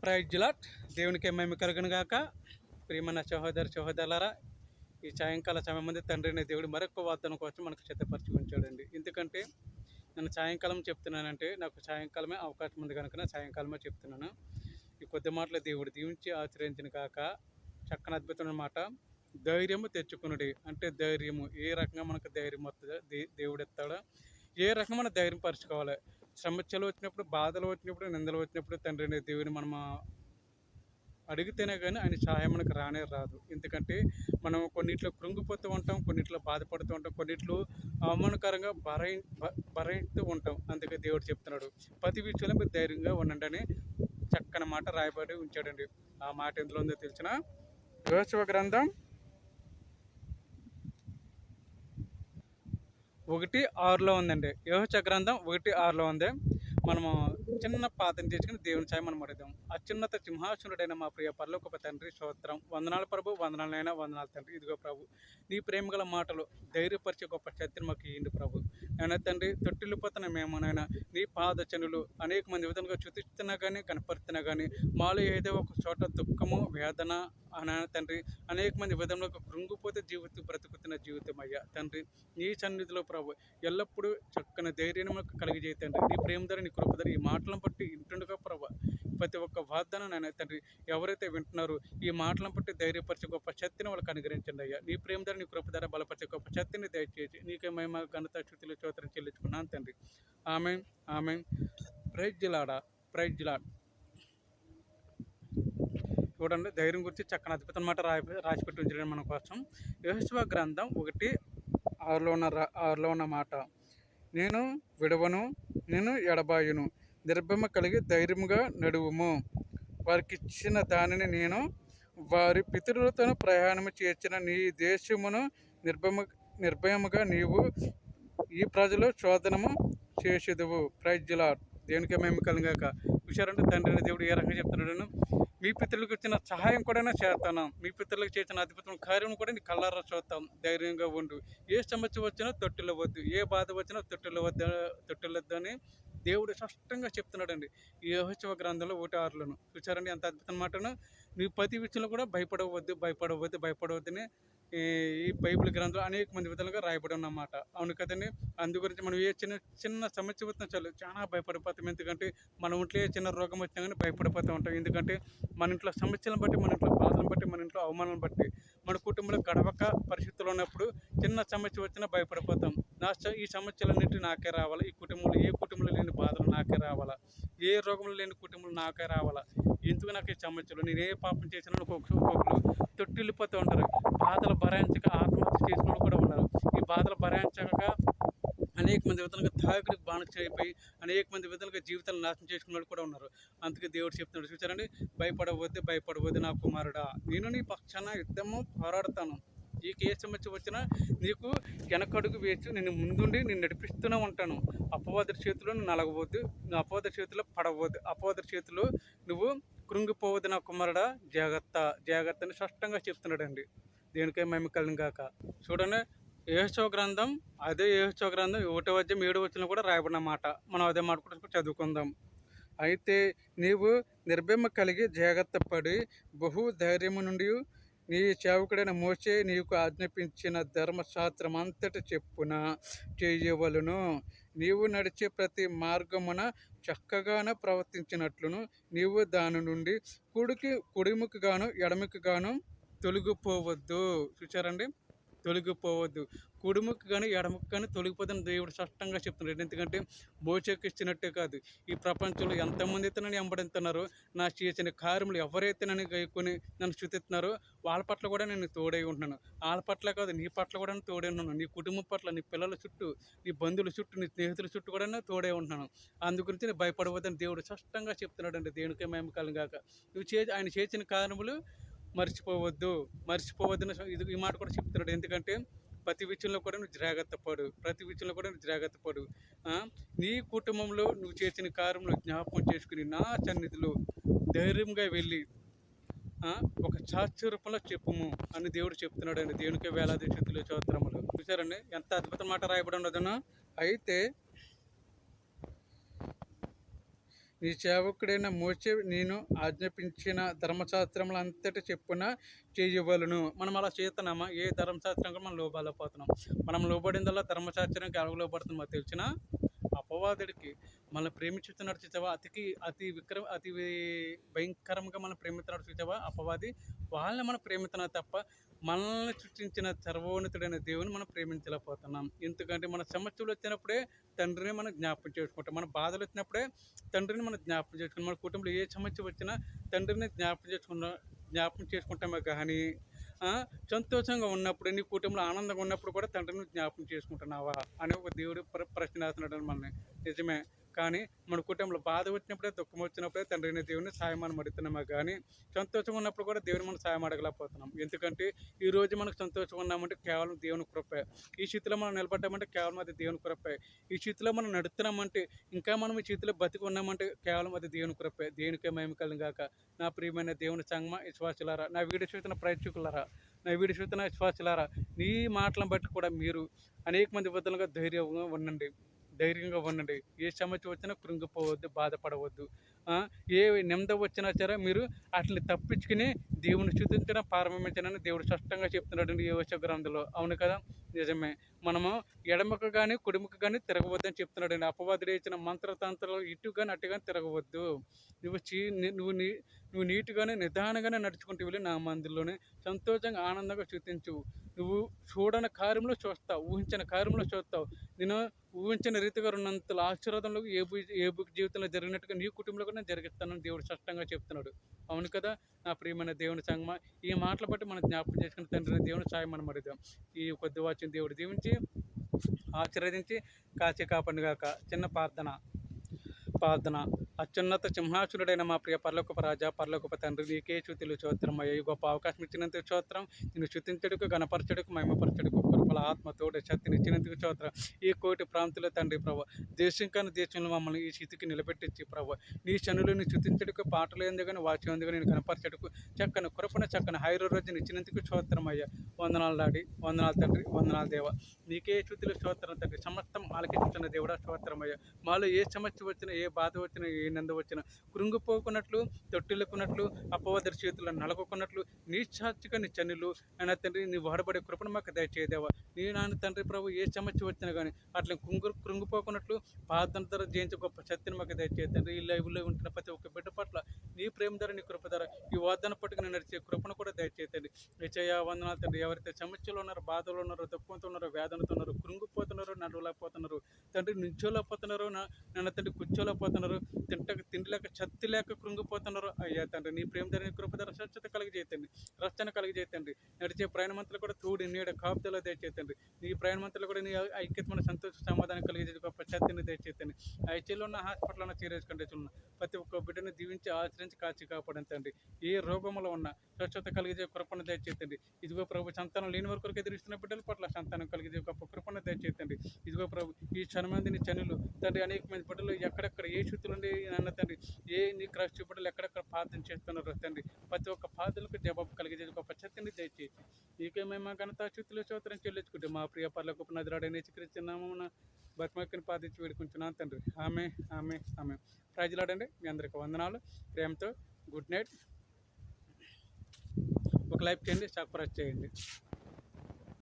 Praise lot దేవునికి మహిమ కలుగును గాక. ప్రియమైన సహోదరులారా, ఈ సాయంకాల సమయం ముందు తండ్రిని దేవుడు మరొక వాగ్దానం కోసం మనకు సిద్ధపరిచి ఉంచాడండి. ఎందుకంటే నేను సాయంకాలం చెప్తున్నానంటే నాకు సాయంకాలమే అవకాశం ఉంది కనుక నేను సాయంకాలమే చెప్తున్నాను. ఈ కొద్ది మాటలు దేవుడు దీవించి ఆచరించిన కాక చక్కని అద్భుతమైన మాట, ధైర్యము తెచ్చుకునుడి. అంటే ధైర్యము ఏ రకంగా మనకు ధైర్యం వస్తుందో దేవుడు ఇస్తాడో, ఏ రకమైన ధైర్యం పరుచుకోవాలి. సమస్యలు వచ్చినప్పుడు, బాధలు వచ్చినప్పుడు, నిందలు వచ్చినప్పుడు తండ్రిని దేవుని మనం అడిగితేనే కానీ ఆయన సహాయం మనకు రానే రాదు. ఎందుకంటే మనం కొన్నిట్లో కృంగిపోతూ ఉంటాం, కొన్నిట్లో బాధపడుతూ ఉంటాం, కొన్నిట్లో అవమానకరంగా భరిస్తూ ఉంటాం. అందుకే దేవుడు చెప్తున్నాడు, ప్రతి విషయంలో మీరు ధైర్యంగా ఉండండి అని చక్కని మాట రాయబడి ఉంచాడండి. ఆ మాట ఎందులో ఉందో తెలిసిన యోషువ గ్రంథం 1:6 ఉందండి. యెహోషువ గ్రంథం 1:6 ఉంది. మనము చిన్న పాత్రను తీసుకుని దేవుని సాయం మనం అడుగుదాం. అత్యున్నత సింహాసనుడైన మా ప్రియ పరలోకపు తండ్రి, స్తోత్రం. వందనాలు ప్రభు, వందనాలైనా వందనాలు తండ్రి. ఇదిగో ప్రభు, నీ ప్రేమ గల మాటలు ధైర్యపరిచే గొప్ప శక్తిని మాకు ఇవ్వండి ప్రభు. అయినా తండ్రి, తొట్టిల్లిపోతున్న మేమనైనా నీ పాదచనులు అనేక మంది విధంగా చూపిస్తున్నా కానీ, కనపరుస్తున్నా కానీ, మాలో ఏదో ఒక చోట దుఃఖము, వేదన అనా తండ్రి, అనేక మంది విధంలో కృంగిపోతే బ్రతుకుతున్న జీవితం అయ్యా తండ్రి, నీ సన్నిధిలో ప్రభు ఎల్లప్పుడూ చక్కని ధైర్యాన్ని మనకు కలిగజేయ తండ్రి. నీ ప్రేమ ధర, నీ కృప ధర ఈ మాటలను బట్టి ఇంటుండగా ప్రభు ప్రతి ఒక్క వాగ్దానం నాయన తండ్రి, ఎవరైతే వింటున్నారో ఈ మాటలను బట్టి ధైర్యపరిచే గొప్ప శక్తిని వాళ్ళకి అనుగ్రహించండి అయ్యా. నీ ప్రేమ ధర, నీ కృప ధర బలపరిచే గొప్ప శక్తిని దయచేసి నీకే మహిమ ఘనత స్తుతులు స్తోత్రం చెల్లించుకున్నాను తండ్రి. ఆమేన్, ఆమేన్. Praise Lord. చూడండి, ధైర్యం గురించి చక్కని అద్భుతమైన మాట రాసిపెట్టి ఉంచడం మన కోసం. యెహోషువ గ్రంథం 1:6 ఉన్న మాట, నేను విడవను, నేను ఎడబాయును, నిర్భమ కలిగి ధైర్యముగా నడువుము. వారికి ఇచ్చిన దానిని నేను వారి పితరులతో ప్రయాణము చేర్చిన నీ దేశమును నిర్భయముగా నీవు ఈ ప్రజలు శోధనము చేసేదువు. Praise lord. దేవునికి మేము కలిగాక. చూశారంటే తండ్రి దేవుడు ఏ రకంగా చెప్తున్నాడు, మీ పితరులకు వచ్చిన సహాయం కూడా చేస్తాను, మీ పితరులకు చేసిన అద్భుతమైన కార్యం కూడా నీ కళ్ళారా చూస్తాం. ధైర్యంగా ఉండు. ఏ సమస్య వచ్చినా తొట్టిలో వద్దు, ఏ బాధ వచ్చినా తొట్టిల్లొద్దు అని దేవుడు స్పష్టంగా చెప్తున్నాడండి ఈ యెహోషువ గ్రంథంలో 1:6. చూసారండి ఎంత అద్భుతమైన మాటను. నీ ప్రతి విషయంలో కూడా భయపడవద్దని ఈ బైబిల్ గ్రంథంలో అనేక మంది విధాలుగా రాయబడి ఉన్నమాట. అవును కదండి. అందు గురించి మనం ఏ చిన్న సమస్య వచ్చినా చాలు చాలా భయపడిపోతాం. ఎందుకంటే మన ఇంట్లో ఏ చిన్న రోగం వచ్చినా కానీ భయపడిపోతూ ఉంటాం. ఎందుకంటే మన ఇంట్లో సమస్యలను బట్టి, మన ఇంట్లో బాధలను బట్టి, మన ఇంట్లో అవమానాలను బట్టి, మన కుటుంబంలో గడవక పరిస్థితులు ఉన్నప్పుడు చిన్న సమస్య వచ్చినా భయపడిపోతాం. ఈ సమస్యలన్నింటినీ నాకే రావాలా, ఈ కుటుంబంలో ఏ కుటుంబంలో లేని బాధలు నాకే రావాలా, ఏ రోగంలో లేని కుటుంబంలో నాకే రావాలా, ఎందుకు నాకు ఈ సమస్యలు, నేను ఏ పాపం చేసినా ఒక్కొక్కరు తొట్టిల్లిపోతూ ఉంటారు. బాధలు భరించక ఆత్మహత్య చేసిన వాళ్ళు కూడా ఉన్నారు. ఈ బాధలు భరించక అనేక మంది విధాలుగా తాగుడికి బానిస అయిపోయి అనేక మంది విధాలుగా జీవితాలు నాశనం చేసుకున్న వాళ్ళు కూడా ఉన్నారు. అందుకే దేవుడు చెప్తున్నాడు, చూసారండి, భయపడవద్దు నా కుమారుడా, నేను నీ పక్షాన యుద్ధము పోరాడతాను. నీకు ఏ సమస్య వచ్చినా నీకు వెనకడుగు వేసి నేను ముందుండి నేను నడిపిస్తూనే ఉంటాను. అపవాదుల చేతిలో నువ్వు నలగవద్దు, నువ్వు అపవాదుల చేతిలో పడవద్దు, అపవాదుల చేతిలో నువ్వు కృంగిపోవద్దు నా కుమారుడా, జాగ్రత్త అని స్పష్టంగా చెప్తున్నాడండి. దేనికై మేము కలిగాక. చూడండి, యెహోషువ గ్రంథం 1:7 కూడా రాయబడిన మాట. మనం అదే మాట కూడా చదువుకుందాం. అయితే నీవు నిర్భయము కలిగి జాగ్రత్త పడి బహు ధైర్యము నుండి నీ సేవకుడైన మోషే నీకు ఆజ్ఞాపించిన ధర్మశాస్త్రం అంతటి చెప్పున చేయవలను. నీవు నడిచే ప్రతి మార్గమున చక్కగానే ప్రవర్తించినట్లును నీవు దాని నుండి కుడిముకు గాను ఎడముకు గాను తొలగిపోవద్దు. చూసారండి, తొలగిపోవద్దు. కుడిముకు కానీ ఎడముకు కానీ తొలగిపోదని దేవుడు స్పష్టంగా చెప్తున్నాడు. ఎందుకంటే మోషేకి ఇచ్చినట్టే కాదు, ఈ ప్రపంచంలో ఎంతమంది అయితే నన్ను వెంబడిస్తున్నారో, నా చేసిన కార్యములు ఎవరైతే నన్ను గైకొని నన్ను స్తుతిస్తున్నారో వాళ్ళ పట్ల కూడా నేను తోడై ఉంటున్నాను. వాళ్ళ పట్ల కాదు, నీ పట్ల కూడా తోడై ఉన్నాను. నీ కుటుంబం పట్ల, నీ పిల్లల చుట్టూ, నీ బంధువుల చుట్టూ, నీ స్నేహితుల చుట్టూ కూడా తోడై ఉంటున్నాను. అందు గురించి నేను భయపడవద్దని దేవుడు స్పష్టంగా చెప్తున్నాడు అండి. దేవునికే మహిమ కలుగాక. ఆయన చేసిన కార్యములు మర్చిపోవద్దు ఈ మాట కూడా చెప్తున్నాడు. ఎందుకంటే ప్రతి విషయంలో కూడా నువ్వు జాగ్రత్త పడు. నీ కుటుంబంలో నువ్వు చేసిన కార్యంలో జ్ఞాపకం చేసుకుని నా సన్నిధిలో ధైర్యంగా వెళ్ళి ఒక సాక్షి రూపంలో చెప్పుము అని దేవుడు చెప్తున్నాడు అండి. దేవునికే వేలాది స్తుతులు స్తోత్రములు. చూసారండి ఎంత అద్భుత మాట రాయబడి ఉన్నదనో. అయితే నీ సేవకుడైన మోషే నేను ఆజ్ఞాపించిన ధర్మశాస్త్రములు అంతటి చెప్పున చేయవలను. మనం అలా చేస్తున్నామా? ఏ ధర్మశాస్త్రం కూడా మనం లోబడలేకపోతున్నాం. మనం లోబడిందల్లా ధర్మశాస్త్రానికి ఎవరికి లోబడుతుంది మాకు తెలిసిన అపవాదుడికి. మనల్ని ప్రేమించుతున్నాడు చూసావా, అతి భయంకరంగా మనం ప్రేమిస్తున్నాడు చూసావా అపవాది. వాళ్ళని మనం ప్రేమిస్తున్నాం తప్ప మనల్ని సృష్టించిన సర్వోన్నతుడైన దేవుని మనం ప్రేమించలేకపోతున్నాం. ఎందుకంటే మన సమస్యలు వచ్చినప్పుడే తండ్రిని మనం జ్ఞాపకం చేసుకుంటాం. మన బాధలు వచ్చినప్పుడే తండ్రిని మనం జ్ఞాపకం చేసుకుంటాం. మన కుటుంబంలో ఏ సమస్య వచ్చినా తండ్రిని జ్ఞాపకం చేసుకుంటామే కానీ సంతోషంగా ఉన్నప్పుడు, నీ కుటుంబంలో ఆనందంగా ఉన్నప్పుడు కూడా తండ్రిని జ్ఞాపకం చేసుకుంటున్నావా అని ఒక దేవుడు ప్రశ్న వేస్తున్నాడు మనల్ని. నిజమే. కానీ మన కుటుంబంలో బాధ వచ్చినప్పుడే, దుఃఖం వచ్చినప్పుడే తండ్రిని దేవుని సాయం మనం అడుగుతున్నామా కానీ సంతోషంగా ఉన్నప్పుడు కూడా దేవుని మనం సాయం అడగలేకపోతున్నాం. ఎందుకంటే ఈరోజు మనకు సంతోషంగా ఉన్నామంటే కేవలం దేవుని కృపే. ఈ స్థితిలో మనం నిలబడ్డామంటే కేవలం అది దేవుని కృపే. ఈ స్థితిలో మనం నడుస్తున్నామంటే, ఇంకా మనం ఈ స్థితిలో బతికి ఉన్నామంటే కేవలం అది దేవుని కృపే. దేవునికే మహిమ కలుగును గాక. నా ప్రియమైన దేవుని సంగమా, విశ్వాసులారా, నా వీడియో చూస్తున్న ప్రేక్షకులారా, నా వీడియో చూస్తున్న విశ్వాసులారా, నీ మాటలను బట్టి కూడా మీరు అనేక మంది వద్దలుగా ధైర్యంగా ఉండండి. ఏ సమస్య వచ్చినా కృంగిపోవద్దు, బాధపడవద్దు. ఏ నింద వచ్చినా సరే మీరు వాటిని తప్పించుకుని దేవుని స్తుతించడం ప్రారంభించడని దేవుడు స్పష్టంగా చెప్తున్నాడు ఈ యోసేపు గ్రంథంలో. అవును కదా, నిజమే. మనము ఎడమకు కానీ కుడిముకు కానీ తిరగవద్దని చెప్తున్నాడండి. అపవాదుడు ఇచ్చిన మంత్రతంత్రాలు ఇటు కానీ అటు కానీ తిరగవద్దు. నువ్వు నీటిగానే నిదానంగానే నడుచుకుంటూ వెళ్ళి నా మందిలోనే సంతోషంగా ఆనందంగా స్తుతించు. నువ్వు చూడని కార్యంలో చూస్తావు, ఊహించిన కార్యంలో చూస్తావు. నేను ఊహించిన రీతిగా ఉన్నంతల ఆశీర్వాదంలో ఏ బుక్ జీవితంలో జరిగినట్టుగా నీ కుటుంబంలో కూడా నేను జరిగిస్తానని దేవుడు స్పష్టంగా చెప్తున్నాడు. అవును కదా నా ప్రియమైన దేవుని సంగమా, ఈ మాటలు బట్టి మనం జ్ఞాపకం చేసుకుని తండ్రి దేవుని సాయం మనం అడుగుదాం. ఈ కొద్ది వాచిన దేవుడు దీవించి ఆశీర్వదించి కాచి కాపాడుగాక. చిన్న ప్రార్థన. అత్యున్నత సింహాసురుడైన మా ప్రియ పరలోకపు రాజా, పరలోకపు తండ్రి, నీకే స్తుతులు స్తోత్రం అయ్యా. ఈ గొప్ప అవకాశం ఇచ్చినందుకు స్తోత్రం. నిన్ను స్తుతించడుకు, గణపరచడుకు, మహిమపరచడుకు కృపల ఆత్మతోడు శక్తిని ఇచ్చినందుకు స్తోత్రం. ఈ కోటి ప్రాంతంలో తండ్రి ప్రభు, దేశం కానీ దేశంలో మమ్మల్ని ఈ స్థితికి నిలబెట్టించి ప్రభు, నీ శనులను స్తుతించడుకు, పాటలు ఎందుకని వాచ్యం ఎందుకని నేను కనపరచడుకు చక్కని కృపణ చక్కని హైరు రోజుని ఇచ్చినందుకు స్తోత్రం అయ్యా. వందనాలు డాడీ, వందనాలు తండ్రి, వందనాలు దేవ. నీకే స్తుతులు స్తోత్రం తండ్రి. సమస్తం ఆలకించుతున్న దేవుడా స్తోత్రం అయ్యా. మాలో ఏ సమస్య వచ్చినా, ఏ బాధ వచ్చినా, ఏ నింద వచ్చినా కృంగిపోకున్నట్లు, తొట్టిల్లుకున్నట్లు, అపవాది చేతుల్లో నలగొకున్నట్లు, నీ సాక్షిగా నీ చన్నులు అయినా తండ్రి నీ వాడబడే కృపను మాకు దయచేదేవా. నీ నాన్న తండ్రి ప్రభు ఏ సమస్య వచ్చినా కానీ అట్లా కృంగిపోకున్నట్లు పాదంతర జయించే గొప్ప శక్తిని మాకు దయచేది తండ్రి. ఈ లైవ్లో ఉంటున్న ప్రతి ఒక్క బిడ్డ పట్ల నీ ప్రేమ ధర, నీ కృప ధర, ఈ వాదన పట్టుకుని నడిచే కృపను కూడా దయచేతండి. నిశ్చయ వందనాలు తండ్రి. ఎవరైతే సమస్యలు ఉన్నారో, బాధలు ఉన్నారో, దుఃఖంతో ఉన్నారో, వేదనతో ఉన్నారో, కృంగిపోతున్నారో, నడవలేకపోతున్నారు తండ్రి, నుంచోలేకపోతున్నారు, నన్ను తండ్రి కూర్చోలేకపోతున్నారు, తిండి లేక చత్తి లేక కృంగిపోతున్నారు అయ్యా తండ్రి. నీ ప్రేమ ధర, నీ కృప ధర స్వచ్ఛత కలిగజేతండి, రక్షణ కలిగజేతండి. నడిచే ప్రయాణమంతులు కూడా తోడి నీడ కాపుదల దయచేతండి. నీ ప్రయాణమంతులు కూడా నీ ఐక్యతమైన సంతోష సమాధానం కలిగజేసి గొప్ప శక్తిని దయచేతండి. ఐచీలో ఉన్న హాస్పిటల్లో ఉన్న సీరియస్ కండిషన్లో ప్రతి ఒక్క బిడ్డను దీవించి ఆచరించి కాచి కాపాడండి. ఏ రోగంలో ఉన్న స్వచ్ఛత కలిగే కృపను దయచేతండి. ఇదిగో ప్రభు, సంతానం లేని వరకు ఎదురుస్తున్న బిడ్డల పట్ల సంతానం కలిగే గొప్ప కృపను దయచేతండి. ఇదిగో ప్రభు, ఈ క్షణమందిని చనులు తండ్రి అనేక మంది బిడ్డలు ఎక్కడెక్కడ ఏ స్థితులుండి అన్న తండ్రి, ఏ నీ క్రైస్తవ బిడ్డలు ఎక్కడెక్కడ ప్రార్థన చేస్తున్నారు తండ్రి, ప్రతి ఒక్క ప్రార్థనలకు జవాబు కలిగేది గొప్ప శక్తిని దయచేసి నీకే మేము ఘనత స్థితిలో చోత్రం చెల్లించుకుంటే మా ప్రియ పర్లకు నదిరాడని చికిత్సనామమున బతిమక్కని పాదించి వేడుకుంటున్నాను తండ్రి. ఆమె ప్రజలాడండి. మీ అందరికీ వందనాలు. ప్రేమతో గుడ్ నైట్. ఒక లైక్ చేయండి, సబ్స్క్రైబ్ చేయండి.